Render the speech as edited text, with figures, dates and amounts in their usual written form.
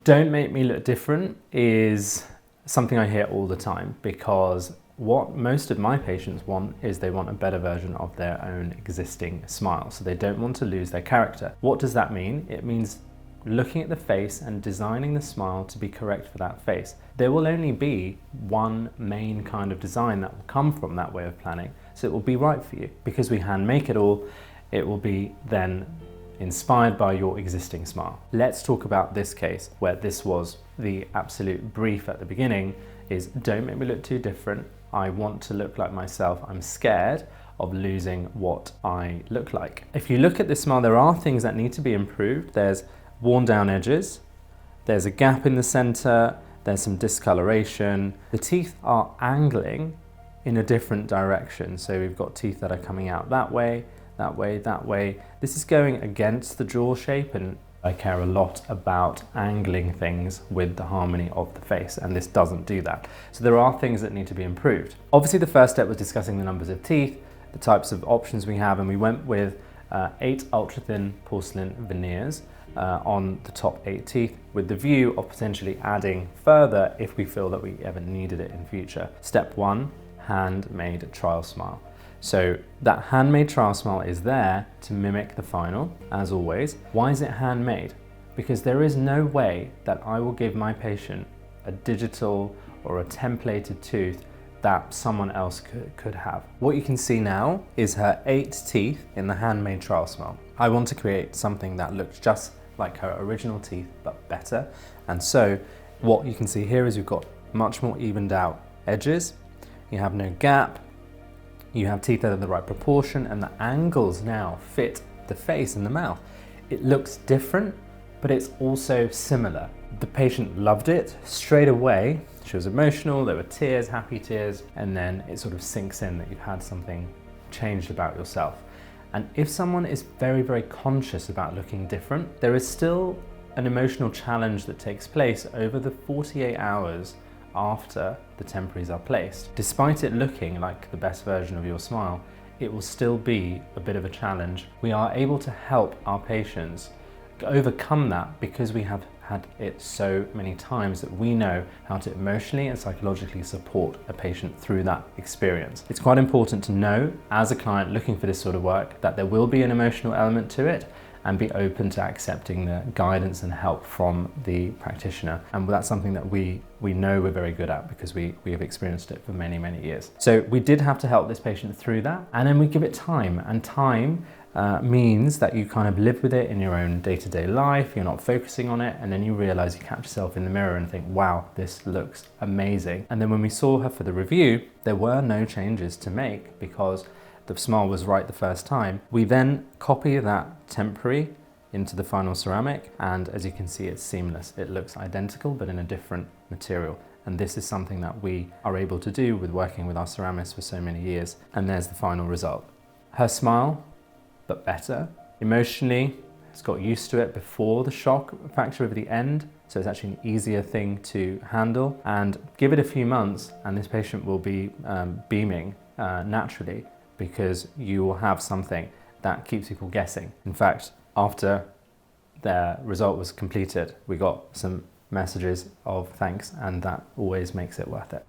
Don't make me look different is something I hear all the time, because what most of my patients want is they want a better version of their own existing smile. So they don't want to lose their character. What does that mean? It means looking at the face and designing the smile to be correct for that face. There will only be one main kind of design that will come from that way of planning, so it will be right for you. Because we hand make it all, it will be then inspired by your existing smile. Let's talk about this case where this was the absolute brief at the beginning, is don't make me look too different. I want to look like myself. I'm scared of losing what I look like. If you look at this smile, there are things that need to be improved. There's worn down edges, there's a gap in the center, there's some discoloration. The teeth are angling in a different direction. So we've got teeth that are coming out that way, that way, that way. This is going against the jaw shape, and I care a lot about angling things with the harmony of the face, and this doesn't do that. So there are things that need to be improved. Obviously the first step was discussing the numbers of teeth, the types of options we have, and we went with 8 ultra thin porcelain veneers on the top 8 teeth, with the view of potentially adding further if we feel that we ever needed it in future. Step 1, handmade trial smile. So that handmade trial smile is there to mimic the final, as always. Why is it handmade? Because there is no way that I will give my patient a digital or a templated tooth that someone else could have. What you can see now is her 8 teeth in the handmade trial smile. I want to create something that looks just like her original teeth, but better. And so what you can see here is you've got much more evened out edges. You have no gap. You have teeth that are the right proportion, and the angles now fit the face and the mouth. It looks different, but it's also similar. The patient loved it straight away. She was emotional, there were tears, happy tears, and then it sort of sinks in that you've had something changed about yourself. And if someone is very, very conscious about looking different, there is still an emotional challenge that takes place over the 48 hours after the temporaries are placed. Despite it looking like the best version of your smile, it will still be a bit of a challenge. We are able to help our patients overcome that because we have had it so many times that we know how to emotionally and psychologically support a patient through that experience. It's quite important to know, as a client looking for this sort of work, that there will be an emotional element to it, and be open to accepting the guidance and help from the practitioner. And that's something that we know we're very good at because we have experienced it for many, many years. So we did have to help this patient through that, and then we give it time, and time means that you kind of live with it in your own day-to-day life. You're not focusing on it, and then you realize you catch yourself in the mirror and think, wow, this looks amazing. And then when we saw her for the review, there were no changes to make because the smile was right the first time. We then copy that temporary into the final ceramic, and as you can see, it's seamless. It looks identical but in a different material. And this is something that we are able to do with working with our ceramists for so many years. And there's the final result. Her smile, but better. Emotionally, it's got used to it before the shock factor of the end, so it's actually an easier thing to handle. And give it a few months and this patient will be beaming naturally, because you will have something that keeps people guessing. In fact, after their result was completed, we got some messages of thanks, and that always makes it worth it.